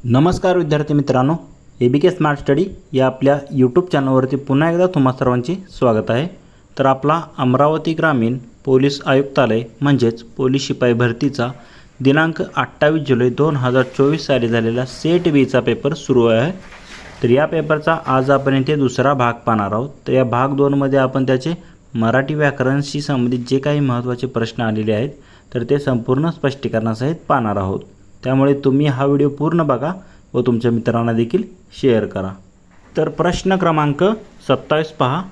नमस्कार विद्यार्थी मित्रांनो, ABK स्मार्ट स्टडी या आपल्या यूट्यूब चॅनलवरती पुन्हा एकदा तुम्हा सर्वांचे स्वागत आहे। तर आपला अमरावती ग्रामीण पोलीस आयुक्तालय म्हणजेच पोलीस शिपाई भरतीचा दिनांक 28 जुलै 2024 साली झालेला सेट बीचा पेपर सुरू आहे। तर या पेपरचा आज आपण इथे दुसरा भाग पाहणार आहोत। तर या भाग 2 मध्ये आपण त्याचे मराठी व्याकरणशी संबंधित जे काही महत्त्वाचे प्रश्न आलेले आहेत तर ते संपूर्ण स्पष्टीकरणासहित पाहणार आहोत। त्यामुळे तुम्ही हा व्हिडिओ पूर्ण बघा व तुमच्या मित्रांना देखील शेअर करा। तर प्रश्न क्रमांक 27 पहा,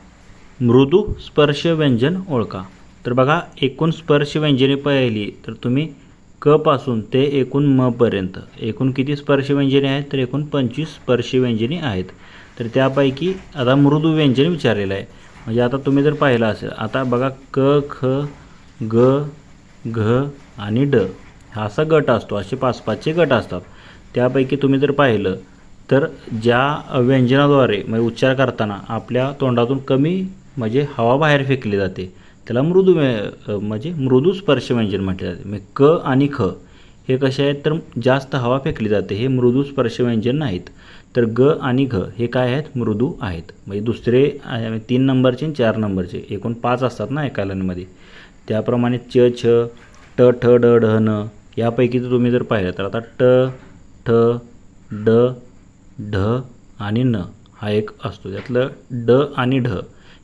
मृदू स्पर्श व्यंजन ओळखा। तर बघा, एकूण स्पर्श व्यंजने पाहिली तर तुम्ही क पासून ते एकूण म पर्यंत एकूण किती स्पर्श व्यंजने आहेत तर एकूण 25 स्पर्श व्यंजने आहेत। तर त्यापैकी आता मृदू व्यंजन विचारलेलं आहे। म्हणजे आता तुम्ही जर पाहिलं असेल, आता बघा क ख ग घ आणि ड हा असा गट असतो, असे 5-5चे गट असतात। त्यापैकी तुम्ही जर पाहिलं तर ज्या व्यंजनाद्वारे म्हणजे उच्चार करताना आपल्या तोंडातून कमी म्हणजे हवा बाहेर फेकली जाते त्याला मृदू म्हणजे मृदू स्पर्श व्यंजन म्हटले जाते। म्हणजे क आणि ख हे कसे आहेत तर जास्त हवा फेकली जाते, हे मृदू स्पर्श व्यंजन नाहीत। तर ग आणि घ हे काय आहेत, मृदू आहेत। म्हणजे दुसरे 3 नंबरचे आणि 4 नंबरचे एकूण 5 असतात ना एका लाईनमध्ये। त्याप्रमाणे च छ ट ठ ड ढ न यापैकी जर तुम्ही जर पाहिलं तर आता ट ठ ड ढ आणि न हा एक असतो, त्यातलं ड आणि ढ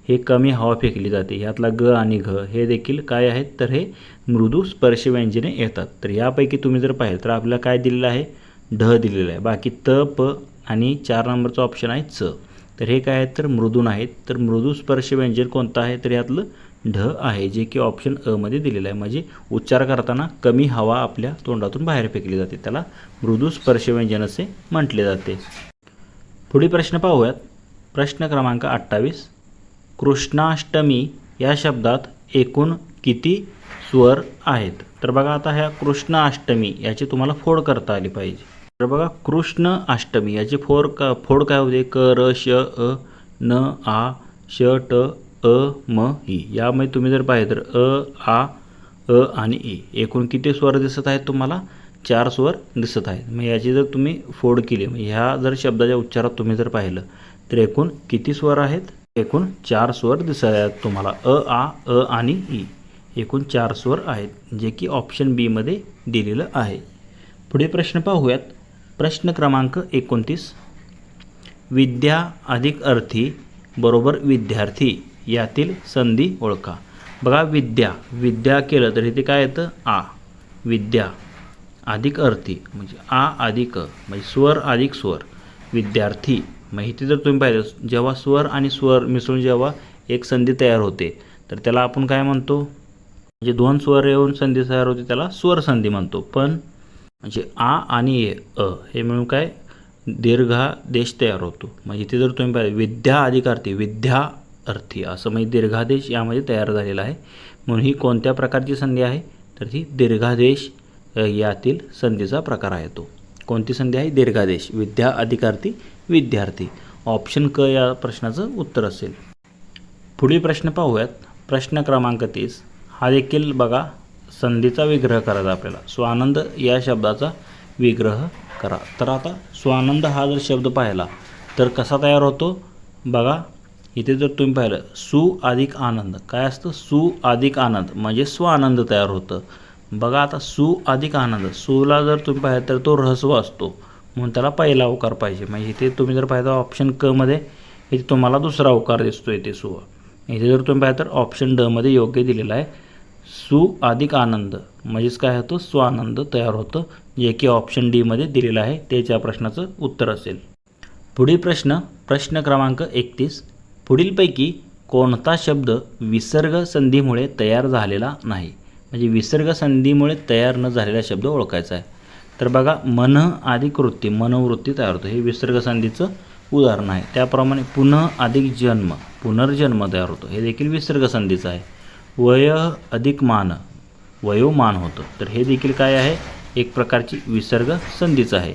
हे कमी हवा फेकली जाते। यातला ग आणि घ हे देखील काय आहेत तर हे मृदू स्पर्श व्यंजने येतात। तर यापैकी तुम्ही जर पाहिलं तर आपल्याला काय दिलेलं आहे, ढ दिलेलं आहे। बाकी त प आणि 4 नंबरचा ऑप्शन आहे च, तर हे काय आहेत तर मृदू नाहीत। तर मृदू स्पर्श व्यंजन कोणतं आहे तर यातलं ढ आहे, जे की ऑप्शन अ मध्ये दिलेलं आहे। म्हणजे उच्चार करताना कमी हवा आपल्या तोंडातून बाहेर फेकली जाते, त्याला मृदू स्पर्श व्यंजन असे म्हटले जाते। पुढील प्रश्न पाहूयात। प्रश्न क्रमांक 28, कृष्णाष्टमी या शब्दात एकूण किती स्वर आहेत? तर बघा, आता ह्या कृष्णाष्टमी याची तुम्हाला फोड करता आली पाहिजे। तर बघा, कृष्ण अष्टमी याची फोड काय होते, क र श अ न आ श ट अ म ई। यामध्ये तुम्ही जर पाहिलं तर अ आ अ आणि ई एकूण किती स्वर दिसत आहेत तुम्हाला, 4 स्वर दिसत आहेत। मग याची जर तुम्ही फोड केली, म्हणजे ह्या जर शब्दाच्या उच्चारात तुम्ही जर पाहिलं तर एकूण किती स्वर आहेत, एकूण 4 स्वर दिसत आहेत तुम्हाला। अ आ अ आणि ई एकूण 4 स्वर आहेत, जे की ऑप्शन बी मध्ये दिलेलं आहे। पुढे प्रश्न पाहूयात। प्रश्न क्रमांक 29, विद्या अधिक अर्थी बरोबर विद्यार्थी यातील संधी ओळखा। बघा, विद्या केलं तर इथे काय येतं, आ विद्या अधिक अर्थी म्हणजे आ अधिक म्हणजे स्वर अधिक स्वर विद्यार्थी। मग इथे जर तुम्ही पाहिलं, जेव्हा स्वर आणि स्वर मिसळून जेव्हा एक संधी तयार होते तर त्याला आपण काय म्हणतो, म्हणजे 2 स्वर येऊन संधी तयार होते त्याला स्वर संधी म्हणतो। पण म्हणजे आ आणि अ हे मिळून काय दीर्घादेश तयार होतो। म्हणजे इथे जर तुम्ही पाहिलं विद्या अधिक अर्थी विद्या अर्थी असं म्हणजे दीर्घादेश यामध्ये तयार झालेला आहे। म्हणून ही कोणत्या प्रकारची संधी आहे तर ती दीर्घादेश यातील संधीचा प्रकार आहे। तो कोणती संधी आहे, दीर्घादेश, विद्या अधिक अर्थी विद्यार्थी। ऑप्शन क या प्रश्नाचं उत्तर असेल। पुढील प्रश्न पाहूयात। प्रश्न क्रमांक 30, हा देखील बघा संधीचा विग्रह करायचा आपल्याला। स्वानंद या शब्दाचा विग्रह करा। तर आता स्वानंद हा जर शब्द पाहिला तर कसा तयार होतो, बघा इथे जर तुम्ही पाहिलं सु अधिक आनंद काय असतं, सु अधिक आनंद म्हणजे स्वानंद तयार होतं। बघा, आता सु अधिक आनंद, सुला जर तुम्ही पाहिलं तर तो ऱ्हस्व असतो म्हणून त्याला पहिला उकार पाहिजे। म्हणजे इथे तुम्ही जर पाहिलं ऑप्शन क मध्ये इथे तुम्हाला दुसरा उकार दिसतो इथे सु। इथे जर तुम्ही पाहिलं तर ऑप्शन ड मध्ये योग्य दिलेला आहे, सु अधिक आनंद म्हणजेच काय होतं, स्वानंद तयार होतं, जे की ऑप्शन डी मध्ये दिलेलं आहे, त्याच्या प्रश्नाचं उत्तर असेल। पुढील प्रश्न क्रमांक 31, पुढीलपैकी कोणता शब्द विसर्ग संधीमुळे तयार झालेला नाही? म्हणजे विसर्ग संधीमुळे तयार न झालेला शब्द ओळखायचा आहे। तर बघा, मन अधिक वृत्ती मनोवृत्ती तयार होतं, हे विसर्ग संधीचं उदाहरण आहे। त्याप्रमाणे पुनः अधिक जन्म पुनर्जन्म तयार होतो, हे देखील विसर्ग संधीचं आहे। वय अधिक मान वयोमान होतं, तर हे देखील काय आहे, एक प्रकारची विसर्ग संधीचं आहे।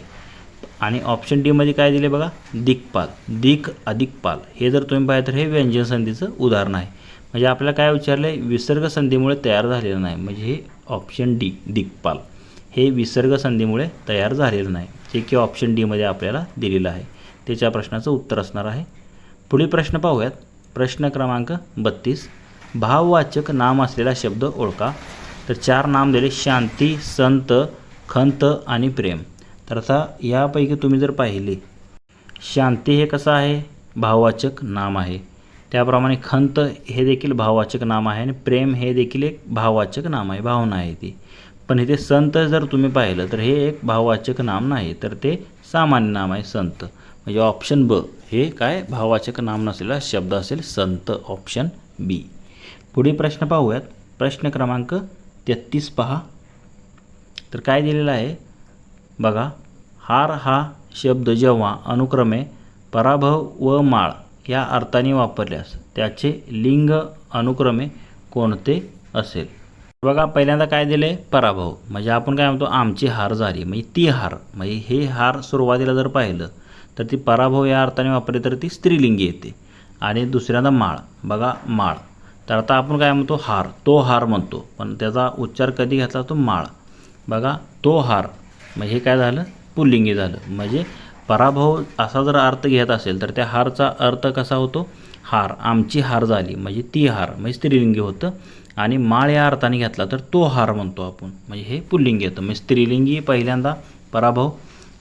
आणि ऑप्शन डी मध्ये काय दिले बघा, दिक्पाल दिक अधिक पाल हे जर तुम्ही पाहिलं तर हे व्यंजन संधीचं उदाहरण आहे। म्हणजे आपल्याला काय विचारलं आहे, विसर्ग संधीमुळे तयार झालेलं नाही, म्हणजे हे ऑप्शन डी दिक्पाल हे विसर्ग संधीमुळे तयार झालेलं नाही। जे की ऑप्शन डीमध्ये आपल्याला दिलेलं आहे. त्याच्या प्रश्नाचं उत्तर असणार आहे. पुढील प्रश्न पाहूयात. प्रश्न क्रमांक 32. भाववाचक नाम असलेला शब्द ओळखा. तर 4 नाम दिले: शांती, संत, खंत आणि प्रेम. तर आता यापैकी तुम्ही जर पाहिले, शांती हे कसं आहे? भाववाचक नाम आहे. त्याप्रमाणे खंत हे देखील भाववाचक नाम आहे आणि प्रेम हे देखील एक भाववाचक नाम आहे, भावना आहे ती. पण इथे संत जर तुम्ही पाहिलं तर हे एक भाववाचक नाम नाही, तर ते सामान्य नाम आहे संत. म्हणजे ऑप्शन ब हे काय भाववाचक नाम नसलेला शब्द असेल संत, ऑप्शन बी. पुढील प्रश्न पाहूयात. प्रश्न क्रमांक 33 पहा. तर काय दिलेलं आहे बघा. हार हा शब्द जेव्हा अनुक्रमे पराभव व माळ या अर्थाने वापरल्यास त्याचे लिंग अनुक्रमे कोणते असेल? बघा, पहिल्यांदा काय दिले? पराभव. म्हणजे आपण काय म्हणतो? आमची हार झाली, म्हणजे ती हार. म्हणजे हे हार सुरुवातीला जर पाहिलं तर ती पराभव या अर्थाने वापरली तर ती स्त्रीलिंगी येते. आणि दुसऱ्यांदा माळ. बघा, माळ. तर आता आपण काय म्हणतो? हार. तो हार म्हणतो, पण त्याचा उच्चार कधी घेतला? तो माळ. बघा, तो हार. म्हणजे हे काय झालं? पुल्लिंगी झालं. म्हणजे पराभव असा जर अर्थ घेत असेल तर त्या हारचा अर्थ कसा होतो? हार. आमची हार झाली म्हणजे ती हार, म्हणजे स्त्रीलिंगी होतं. आणि माळ या अर्थाने घेतला तर तो हार म्हणतो आपण, म्हणजे हे पुल्लिंगी येतं. म्हणजे स्त्रीलिंगी पहिल्यांदा पराभव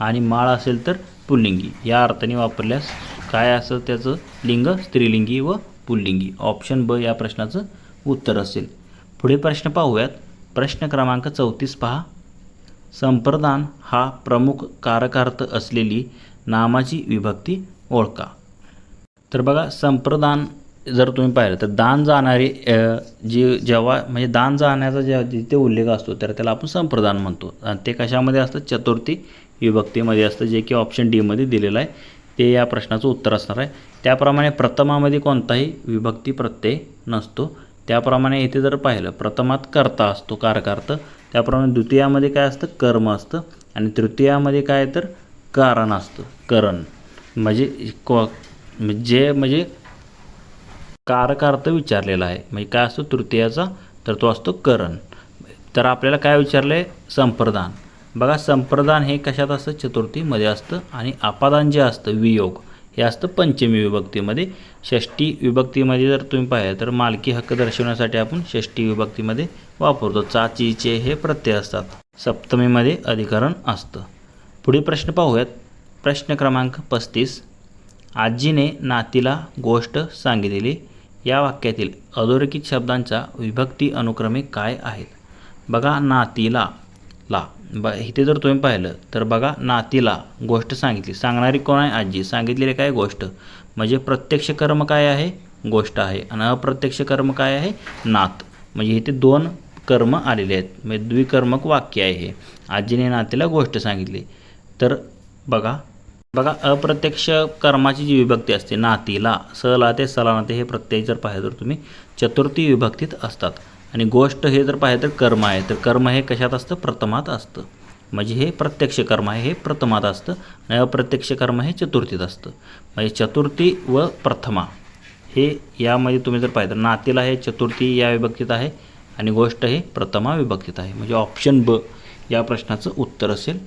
आणि माळ असेल तर पुल्लिंगी या अर्थाने वापरल्यास काय असं त्याचं लिंग? स्त्रीलिंगी व पुल्लिंगी. ऑप्शन ब या प्रश्नाचं उत्तर असेल. पुढे प्रश्न पाहूयात. प्रश्न क्रमांक 34 पहा. संप्रदान हा प्रमुख कारकार्थ असलेली नामाची विभक्ती ओळखा. तर बघा, संप्रदान जर तुम्ही पाहिलं तर दान जाणारे जेव्हा म्हणजे दान जाण्याचा जेव्हा जिथे उल्लेख असतो तर त्याला आपण संप्रदान म्हणतो. आणि ते कशामध्ये असतं? चतुर्थी विभक्तीमध्ये असतं, जे की ऑप्शन डीमध्ये दिलेलं आहे. ते या प्रश्नाचं उत्तर असणार आहे. त्याप्रमाणे प्रथमामध्ये कोणताही विभक्ती प्रत्यय नसतो. त्याप्रमाणे इथे जर पाहिलं, प्रथमात कर्ता असतो, कारकार्थ. त्याप्रमाणे द्वितीयामध्ये काय असतं? कर्म असतं. आणि तृतीयामध्ये काय तर कारण असतं, करण. म्हणजे म्हणजे कारकार्थ विचारलेला आहे. म्हणजे काय असतो तृतीयाचा? तर तो असतो करण. तर आपल्याला काय विचारलं आहे? संप्रदान. बघा, संप्रदान हे कशात असतं? चतुर्थीमध्ये असतं. आणि अपादान जे असतं वियोग हे असतं पंचमी विभक्तीमध्ये. षष्टी विभक्तीमध्ये जर तुम्ही पाहिलं तर मालकी हक्क दर्शवण्यासाठी आपण षष्टी विभक्तीमध्ये वापरतो. चा, ची, चे हे प्रत्यय असतात. सप्तमीमध्ये अधिकरण असतं. पुढील प्रश्न पाहूयात. प्रश्न क्रमांक 35. आजीने नातीला गोष्ट सांगितली. या वाक्यातील अधोरेखित शब्दांच्या विभक्ती अनुक्रमे काय आहेत? बघा, नातीला ला. इथे जर तुम्ही पाहिलं तर बघा, नातीला गोष्ट सांगितली. सांगणारी कोण आहे? आजी. सांगितलेली काय? गोष्ट. म्हणजे प्रत्यक्ष कर्म काय आहे? गोष्ट आहे. आणि अप्रत्यक्ष कर्म काय आहे? नात. म्हणजे इथे 2 कर्म आलेले आहेत. म्हणजे द्विकर्मक वाक्य आहे हे. आजीने नातीला गोष्ट सांगितली. तर बघा, अप्रत्यक्ष कर्माची जी विभक्ती असते नातीला, सला ते सलानाते हे प्रत्यय जर पाहिलं तर तुम्ही चतुर्थी विभक्तीत असतात. आणि गोष्ट हे जर पाहिलं तर कर्म आहे. तर कर्म हे कशात असतं? प्रथमात असतं. म्हणजे हे प्रत्यक्ष कर्म आहे, हे प्रथमात असतं. आणि अप्रत्यक्ष कर्म हे चतुर्थीत असतं. म्हणजे चतुर्थी व प्रथमा हे यामध्ये तुम्ही जर पाहिलं तर नातीला हे चतुर्थी या विभक्तीत आहे आणि गोष्ट हे प्रथमा विभक्तीत आहे. म्हणजे ऑप्शन ब या प्रश्नाचं उत्तर असेल.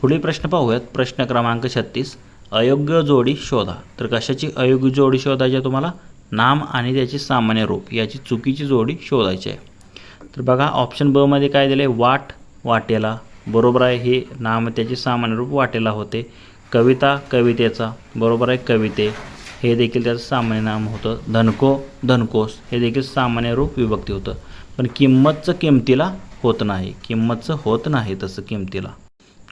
पुढील प्रश्न पाहूयात. प्रश्न क्रमांक 36. अयोग्य जोडी शोधा. तर कशाची अयोग्य जोडी शोधायची आहे तुम्हाला? नाम आणि त्याचे सामान्य रूप याची चुकीची जोडी शोधायची आहे. तर बघा, ऑप्शन ब मध्ये काय दिले? वाट, वाटेला. बरोबर आहे. हे नाम त्याचे सामान्य रूप वाटेला होते. कविता, कवितेचा. बरोबर आहे. कविते हे देखील त्याचं सामान्य नाम होतं. धनको, धनकोस हे देखील सामान्य रूप विभक्ती होतं. पण किंमतचं किमतीला होत नाही. किंमतचं होत नाही तसं किमतीला,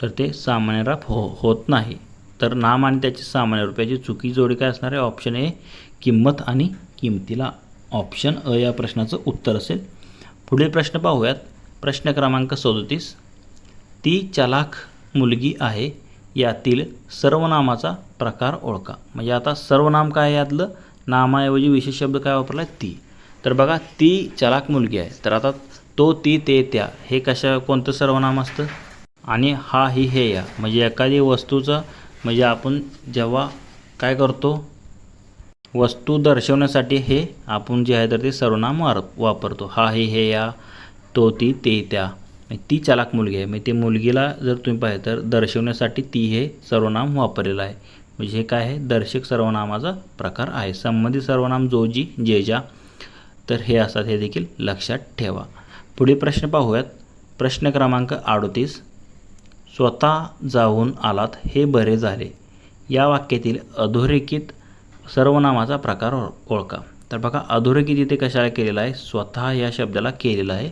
तर ते सामान्य रूप होत नाही. तर नाम आणि त्याची सामान्य रूपाची चुकी जोडी काय असणार आहे? ऑप्शन ए, किंमत आणि किमतीला. ऑप्शन अ या प्रश्नाचं उत्तर असेल. पुढील प्रश्न पाहूयात. प्रश्न क्रमांक 37. ती चलाख मुलगी आहे यातील सर्वनामाचा प्रकार ओळखा. म्हणजे आता सर्वनाम काय यातलं? नामाऐवजी विशेष शब्द काय वापरला? ती. तर बघा, ती चलाख मुलगी आहे. तर आता तो, ती, ते, त्या हे कोणतं सर्वनाम असतं? आणि हा, ही, हे, या म्हणजे एखादी वस्तूचं, म्हणजे आपण जेव्हा काय करतो? वस्तू दर्शवण्यासाठी हे आपण जे आहे तर ते सर्वनाम वापरतो. हा, ही, हे, या, तो, ती, ते, त्या ती चालाक मुलगी आहे. ते मुलगीला जर तुम्ही पाहिलं तर दर्शवण्यासाठी ती हे सर्वनाम वापरलेलं आहे. म्हणजे हे काय आहे, दर्शक सर्वनामाचा प्रकार आहे. संबंधित सर्वनाम जोजी, जेजा तर हे असतात, हे देखील लक्षात ठेवा. पुढील प्रश्न पाहूयात. प्रश्न क्रमांक 38. स्वतः जाऊन आलात हे बरे झाले या वाक्यातील अधोरेखित सर्वनामाचा प्रकार ओळखा. तर बघा, अधोरेखित इथे कशाला केलेला आहे, स्वतः या शब्दाला केलेला आहे.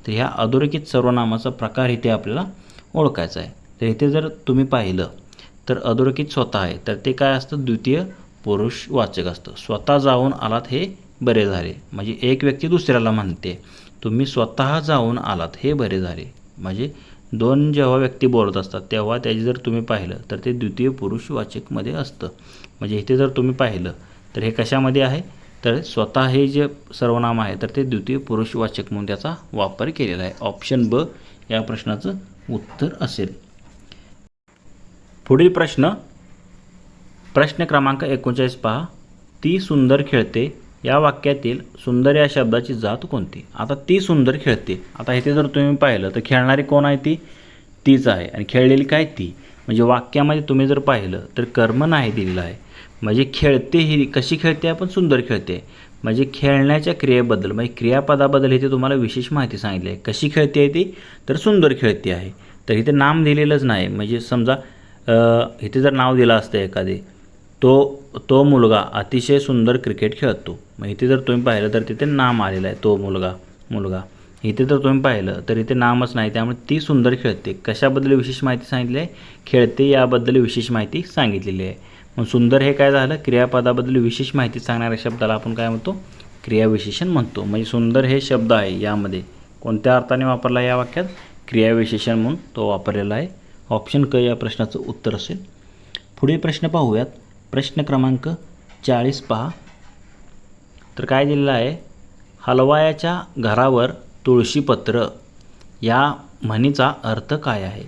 तर ह्या अधोरेखित सर्वनामाचा प्रकार इथे आपल्याला ओळखायचा आहे. तर इथे जर तुम्ही पाहिलं तर अधोरेखित स्वतः आहे, तर ते काय असतं, द्वितीय पुरुषवाचक असतं. स्वतः जाऊन आलात हे बरे झाले म्हणजे एक व्यक्ती दुसऱ्याला म्हणते, तुम्ही स्वतः जाऊन आलात हे बरे झाले. म्हणजे दोन जेव्हा व्यक्ती बोलत असतात तेव्हा त्याची जर तुम्ही पाहिलं तर ते द्वितीय पुरुषवाचकमध्ये असतं. म्हणजे इथे जर तुम्ही पाहिलं तर हे कशामध्ये आहे, तर स्वतः हे जे सर्वनाम आहे तर ते द्वितीय पुरुषवाचक म्हणून त्याचा वापर केलेला आहे. ऑप्शन ब या प्रश्नाचं उत्तर असेल. पुढील प्रश्न क्रमांक 39 पहा. ती सुंदर खेळते या वाक्यातील सुंदर या शब्दाची जात कोणती. आता ती सुंदर खेळते, आता इथे जर तुम्ही पाहिलं तर खेळणारी कोण आहे, तीच आहे आणि खेळलेली काय ती. म्हणजे वाक्यामध्ये तुम्ही जर पाहिलं तर कर्म नाही दिलेलं आहे. म्हणजे खेळते ही कशी खेळते, आपण सुंदर खेळते. म्हणजे खेळण्याच्या क्रियेबद्दल म्हणजे क्रियापदाबद्दल इथे तुम्हाला विशेष माहिती सांगितली आहे. कशी खेळते आहे ती, तर सुंदर खेळते आहे. तर इथे नाम दिलेलंच नाही. म्हणजे समजा इथे जर नाव दिलं असतं एखादे, तो मुलगा अतिशय सुंदर क्रिकेट खेळतो. मग इथे जर तुम्ही पाहिलं तर तिथे नाम आलेलं आहे, तो मुलगा. इथे जर तुम्ही पाहिलं तर इथे नामच नाही. त्यामुळे ती सुंदर खेळते. कशाबद्दल विशेष माहिती सांगितली आहे, खेळते याबद्दल विशेष माहिती सांगितलेली आहे. मग सुंदर हे काय झालं, क्रियापदाबद्दल विशेष माहिती सांगणाऱ्या शब्दाला आपण काय म्हणतो, क्रियाविशेषण म्हणतो. म्हणजे सुंदर हे शब्द आहे यामध्ये कोणत्या अर्थाने वापरला या वाक्यात, क्रियाविशेषण म्हणून तो वापरलेला आहे. ऑप्शन क या प्रश्नाचं उत्तर असेल. पुढील प्रश्न पाहूयात. प्रश्न क्रमांक 40 पहा. तर काय दिलेलं आहे, हलवायाच्या घरावर तुळशीपत्र या म्हणीचा अर्थ काय आहे.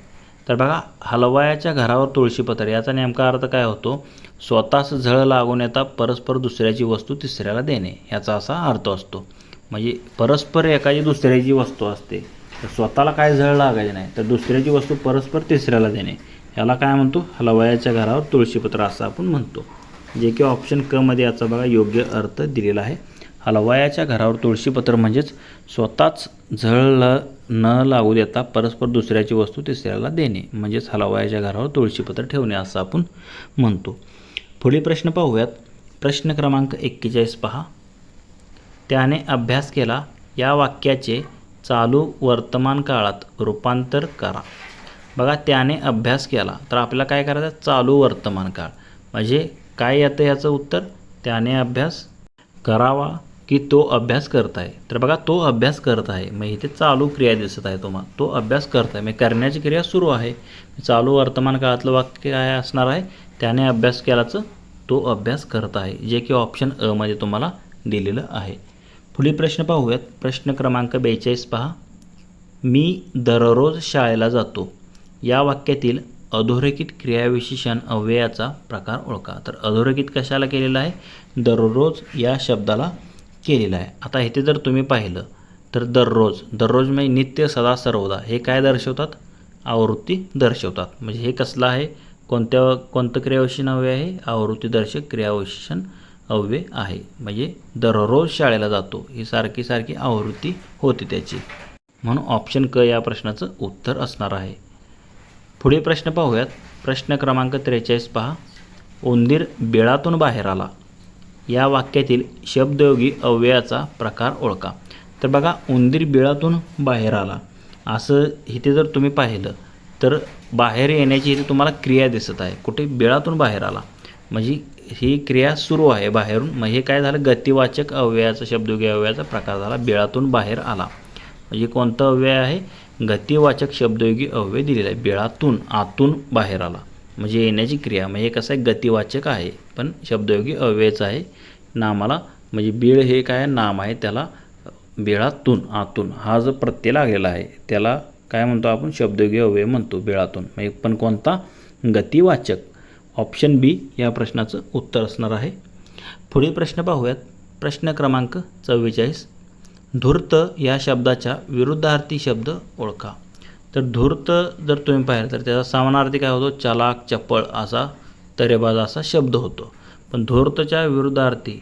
तर बघा, हलवायाच्या घरावर तुळशीपत्र याचा नेमका अर्थ काय होतो, स्वतःच झळ लागून येता परस्पर दुसऱ्याची वस्तू तिसऱ्याला देणे याचा असा अर्थ असतो. म्हणजे परस्पर एखादी दुसऱ्याची वस्तू असते, तर स्वतःला काय झळ लागायची नाही, तर दुसऱ्याची वस्तू परस्पर तिसऱ्याला देणे याला काय म्हणतो, हलवायाच्या घरावर तुळशीपत्र असं आपण म्हणतो. जे की ऑप्शन क मध्ये याचा बघा योग्य अर्थ दिलेला आहे. हलवायाच्या घरावर तुळशीपत्र म्हणजेच स्वतःच झळ न लागू देता परस्पर दुसऱ्याची वस्तू तिसऱ्याला देणे म्हणजेच हलवायाच्या घरावर तुळशीपत्र ठेवणे असं आपण म्हणतो. पुढील प्रश्न पाहूयात. प्रश्न क्रमांक 41 पहा. त्याने अभ्यास केला या वाक्याचे चालू वर्तमान काळात रूपांतर करा. बघा, त्याने अभ्यास केला तर आपल्याला काय करायचं, चालू वर्तमान काळ. म्हणजे काय येतं याचं उत्तर, त्याने अभ्यास करावा की तो अभ्यास करत आहे. तर बघा, तो अभ्यास करत आहे. मग इथे चालू क्रिया दिसत आहे तुम्हाला, तो अभ्यास करत आहे. मग करण्याची क्रिया सुरू आहे. चालू वर्तमान काळातलं वाक्य काय असणार आहे, त्याने अभ्यास केलाचं तो अभ्यास करत आहे, जे की ऑप्शन अ मध्ये तुम्हाला दिलेलं आहे. पुढील प्रश्न पाहूयात. प्रश्न क्रमांक 42 पहा. मी दररोज शाळेला जातो या वाक्यातील अधोरेखित क्रियाविशेषण अव्ययाचा प्रकार ओळखा. तर अधोरेखित कशाला केलेला आहे, दररोज या शब्दाला केलेला आहे. आता इथे जर तुम्ही पाहिलं तर दररोज म्हणजे नित्य, सदा, सर्वदा हे काय दर्शवतात, आवृत्ती दर्शवतात. म्हणजे हे कसलं आहे, कोणतं क्रियाविशेषण अव्यय आहे, आवृत्तीदर्शक क्रियाविशेषण अव्यय आहे. म्हणजे दररोज शाळेला जातो ही सारखी आवृत्ती होती त्याची, म्हणून ऑप्शन क या प्रश्नाचं उत्तर असणार आहे. पुढील प्रश्न पाहूयात. प्रश्न क्रमांक 43 पहा. उंदीर बिळातून बाहेर आला या वाक्यातील शब्दयोगी अव्ययाचा प्रकार ओळखा. तर बघा, उंदीर बिळातून बाहेर आला असं इथे जर तुम्ही पाहिलं तर बाहेर येण्याची इथे तुम्हाला क्रिया दिसत आहे. कुठे, बिळातून बाहेर आला म्हणजे ही क्रिया सुरू आहे बाहेरून. मग हे काय झालं, गतिवाचक अव्ययाचा शब्दयोगी अव्ययाचा प्रकार झाला, बिळातून बाहेर आला. म्हणजे कोणतं अव्यय आहे, गतिवाचक शब्दयोगी अव्यय दिलेला आहे. बिळातून, आतून बाहेर आला म्हणजे येण्याची क्रिया. म्हणजे कसं आहे, गतिवाचक आहे पण शब्दयोगी अव्ययच आहे नामाला. म्हणजे बीळ हे काय नाम आहे, त्याला बिळातून, आतून हा जो प्रत्यय लागलेला आहे त्याला काय म्हणतो आपण, शब्दयोगी अव्यय म्हणतो बिळातून. म्हणजे पण कोणता, गतिवाचक. ऑप्शन बी या प्रश्नाचं उत्तर असणार आहे. पुढील प्रश्न पाहूयात. प्रश्न क्रमांक 44. धूर्त या शब्दाच्या विरुद्धार्थी शब्द ओळखा. तर धूर्त जर तुम्ही पाहिलं तर त्याचा समानार्थी काय होतो, चलाक, चपळ असा तरेबाज असा शब्द होतो. पण धूर्तच्या विरुद्धार्थी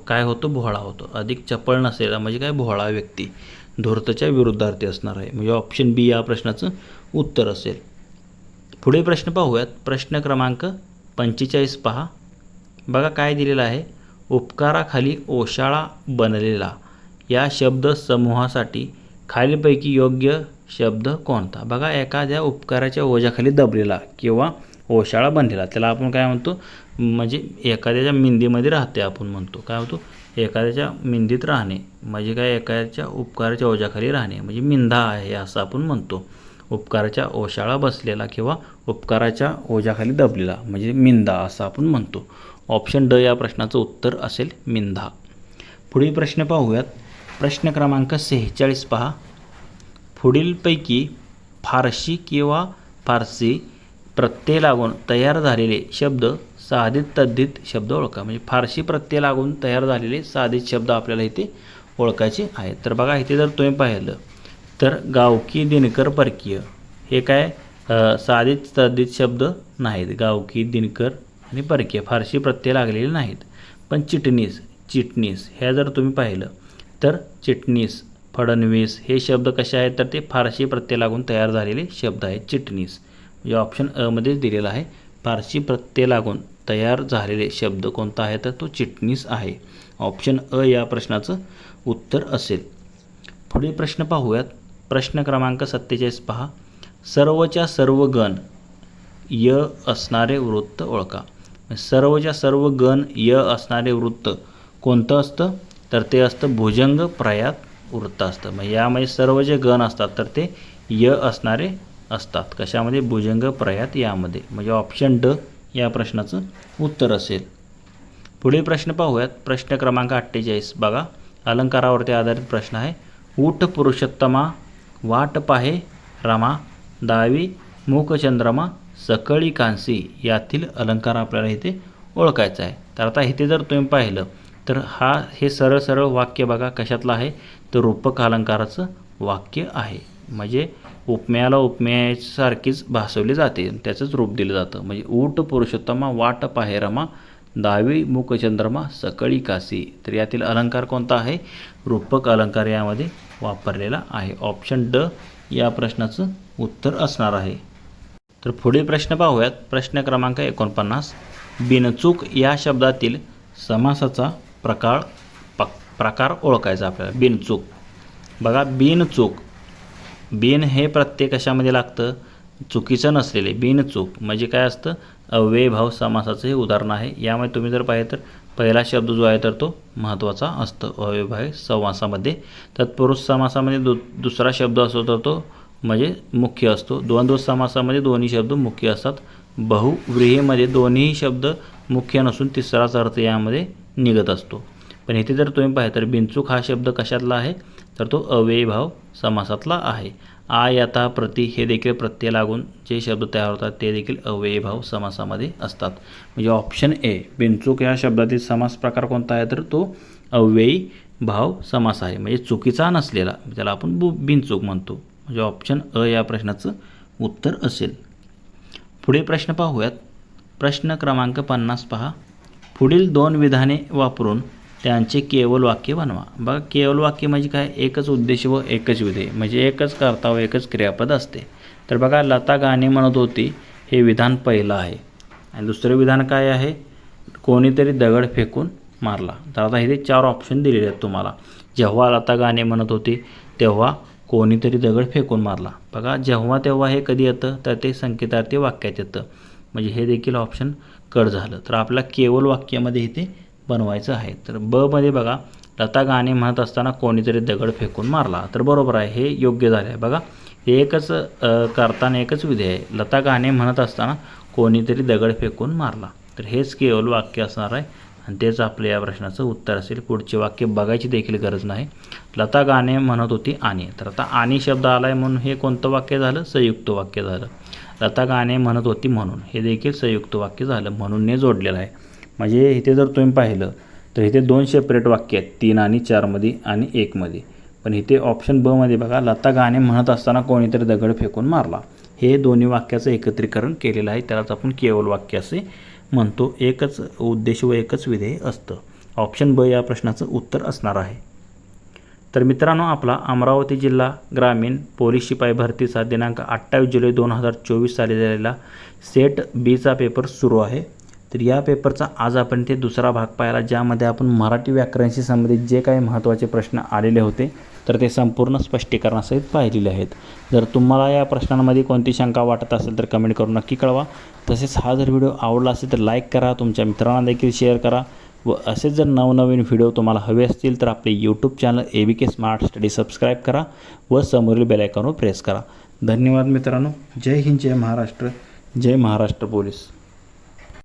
काय होतो, भोळा होतो. अधिक चपळ नसेल म्हणजे काय, भोळा व्यक्ती धूर्तच्या विरुद्धार्थी असणार आहे. म्हणजे ऑप्शन बी या प्रश्नाचं उत्तर असेल. पुढे प्रश्न पाहूयात. प्रश्न क्रमांक 45 पहा. बघा काय दिलेलं आहे, उपकाराखाली ओशाळा बनलेला या शब्द समूहासाठी खालीलपैकी योग्य शब्द कोणता. बघा एखाद्या उपकाराच्या ओझ्याखाली दबलेला किंवा ओशाळा बनलेला त्याला आपण काय म्हणतो, म्हणजे एखाद्याच्या मिंदीमध्ये राहते आपण म्हणतो. काय होतो, एखाद्याच्या मिंदीत राहणे म्हणजे काय, एखाद्याच्या उपकाराच्या ओझ्याखाली राहणे म्हणजे मिंदा आहे असं आपण म्हणतो. उपकाराच्या ओशाळा बसलेला किंवा उपकाराच्या ओझ्याखाली दबलेला म्हणजे मिंदा असं आपण म्हणतो. ऑप्शन ड या प्रश्नाचं उत्तर असेल मिंदा. पुढील प्रश्न पाहूयात. प्रश्न क्रमांक 46 पहा. पुढीलपैकी फारशी किंवा फारसी प्रत्यय लागून तयार झालेले शब्द साधित तद्धित शब्द ओळखा. म्हणजे फारशी प्रत्यय लागून तयार झालेले साधित शब्द आपल्याला इथे ओळखायचे आहेत. तर बघा इथे जर तुम्ही पाहिलं तर गावकी, दिनकर, परकीय हे काय साधित तद्धित शब्द नाहीत. गावकी, दिनकर आणि परकीय फारशी प्रत्यय लागलेले नाहीत. पण चिटणीस, चिटणीस ह्या जर तुम्ही पाहिलं तर चिटणीस, फडणवीस हे शब्द कसे आहेत, तर ते फारशी प्रत्यय लागून तयार झालेले शब्द आहेत. चिटणीस म्हणजे ऑप्शन अ मध्येच दिलेला आहे. फारशी प्रत्यय लागून तयार झालेले शब्द कोणता आहे, तर तो चिटणीस आहे. ऑप्शन अ या प्रश्नाचं उत्तर असेल. पुढील प्रश्न पाहूयात. प्रश्न क्रमांक 47 पहा. सर्वच्या सर्व गण य असणारे वृत्त ओळखा. सर्वच्या सर्व गण य असणारे वृत्त कोणतं असतं, तर ते असतं भुजंग प्रयात वृत्त असतं. मग यामध्ये सर्व जे गण असतात तर ते य असणारे असतात. कशामध्ये, भुजंग प्रयात यामध्ये. म्हणजे ऑप्शन ड या प्रश्नाचं उत्तर असेल. पुढील प्रश्न पाहूयात. प्रश्न क्रमांक 48 बघा. अलंकारावरती आधारित प्रश्न आहे. ऊठ पुरुषोत्तमा, वाट पाहे रमा, दावी मुखचंद्रमा, सकळी कांसी यातील अलंकार आपल्याला इथे ओळखायचा आहे. तर आता इथे जर तुम्ही पाहिलं तर हे सरळ सरळ वाक्य बघा कशातलं आहे, तर रूपक अलंकाराचं वाक्य आहे. म्हणजे उपमेयाला उपमेयासारखीच भासवली जाते, त्याचंच रूप दिलं जातं. म्हणजे ऊठ पुरुषोत्तमा, वाट पाहे रमा, दावी मुखचंद्रमा, सकळी कासी. तर यातील अलंकार कोणता आहे, रूपक अलंकार यामध्ये वापरलेला आहे. ऑप्शन ड या प्रश्नाचं उत्तर असणार आहे. तर पुढील प्रश्न पाहूयात. प्रश्न क्रमांक 49. बिनचूक या शब्दातील समासाचा प्रकार ओळखायचा आपल्याला. बिनचूक बघा. बिनचूक, बिन हे प्रत्यय कशामध्ये लागतं, चुकीचं नसलेले. बिनचूक म्हणजे काय असतं, अव्ययीभाव समासाचं हे उदाहरण आहे. यामध्ये तुम्ही जर पाहिलं तर पहिला शब्द जो आहे तर तो महत्त्वाचा असतो अव्ययीभाव समासामध्ये. तत्पुरुष समासामध्ये दुसरा शब्द असतो तर तो म्हणजे मुख्य असतो. द्वंद्व समासामध्ये दोन्ही शब्द मुख्य असतात. बहुव्रीहीमध्ये दोन्ही शब्द मुख्य नसून तिसराच अर्थ यामध्ये निघत असतो. पण इथे जर तुम्ही पाहिलं तर बिनचूक हा शब्द कशातला आहे, तर तो अव्ययीभाव समासातला आहे. आ, यथा, प्रति हे देखील प्रत्यय लागून जे शब्द तयार होतात ते देखील अव्ययीभाव समासामध्ये असतात. म्हणजे ऑप्शन ए बिनचूक या शब्दातील समास प्रकार कोणता आहे, तर तो अव्ययीभाव समास आहे. म्हणजे चुकीचा नसलेला, त्याला आपण बिनचूक म्हणतो. म्हणजे ऑप्शन अ या प्रश्नाचं उत्तर असेल. पुढे प्रश्न पाहूयात. प्रश्न क्रमांक 50 पहा. पुढील दोन विधाने वापरून त्यांचे केवल वाक्य बनवा. बघा केवल वाक्य म्हणजे काय, एकच उद्देश व एकच विधेय म्हणजे एकच कर्ता व एकच क्रियापद असते. तर बघा लता गाणे म्हणत होती हे विधान पहिलं आहे. आणि दुसरं विधान काय आहे, कोणीतरी दगड फेकून मारला. तर आता इथे 4 ऑप्शन दिलेले आहेत तुम्हाला. जेव्हा लता गाणे म्हणत होती तेव्हा कोणीतरी दगड फेकून मारला. बघा जेव्हा तेव्हा हे कधी येतं, तर ते संकेतार्थी वाक्यात येतं. म्हणजे हे देखील ऑप्शन कट झालं. तर आपल्याला केवल वाक्यामध्ये इथे बनवायचं आहे. तर ब मध्ये बघा लता गाणे म्हणत असताना कोणीतरी दगड फेकून मारला. तर बरोबर आहे, हे योग्य झालं आहे. बघा हे एकच करताना एकच विधी आहे. लता गाणे म्हणत असताना कोणीतरी दगड फेकून मारला. तर हेच केवल वाक्य असणार आहे आणि तेच आपल्या या प्रश्नाचं उत्तर असेल. पुढचे वाक्य बघायची देखील गरज नाही. लता गाणे म्हणत होती आणि, तर आता आणि शब्द आला आहे म्हणून हे कोणतं वाक्य झालं, संयुक्त वाक्य झालं. लता गाणे म्हणत होती म्हणून हे देखील संयुक्त वाक्य झालं, म्हणूनने जोडलेलं आहे. म्हणजे इथे जर तुम्ही पाहिलं तर इथे 2 सेपरेट वाक्य आहेत, 3 आणि 4 मध्ये आणि 1 मध्ये. पण इथे ऑप्शन ब मध्ये बघा, लता गाणे म्हणत असताना कोणीतरी दगड फेकून मारला. हे दोन्ही वाक्याचं एकत्रीकरण केलेलं आहे, त्यालाच आपण केवल वाक्य असे म्हणतो. एकच उद्देश व एकच विधेय असतं. ऑप्शन ब या प्रश्नाचं उत्तर असणार आहे. तर मित्रांनो, आपला अमरावती जिल्हा ग्रामीण पोलीस शिपाई भरतीचा दिनांक 28 जुलै 2024 साली झालेला सेट बीचा पेपर सुरू आहे. तर या पेपरचा आज आपण ते दुसरा भाग पाहिला, ज्यामध्ये आपण मराठी व्याकरणाशी संबंधित जे काही महत्त्वाचे प्रश्न आलेले होते तर ते संपूर्ण स्पष्टीकरणासहित पाहिलेले आहेत. जर तुम्हाला या प्रश्नांमध्ये कोणती शंका वाटत असेल तर कमेंट करून नक्की कळवा. तसेच हा जर व्हिडिओ आवडला असेल तर लाईक करा, तुमच्या मित्रांना देखील शेअर करा. व असेच जर नवनवीन व्हिडिओ तुम्हाला हवे असतील तर आपले YouTube channel ABK smart study subscribe करा व समोरील बेल आयकॉनवर प्रेस करा. धन्यवाद मित्रांनो. जय हिंद, जय महाराष्ट्र, जय महाराष्ट्र पोलीस.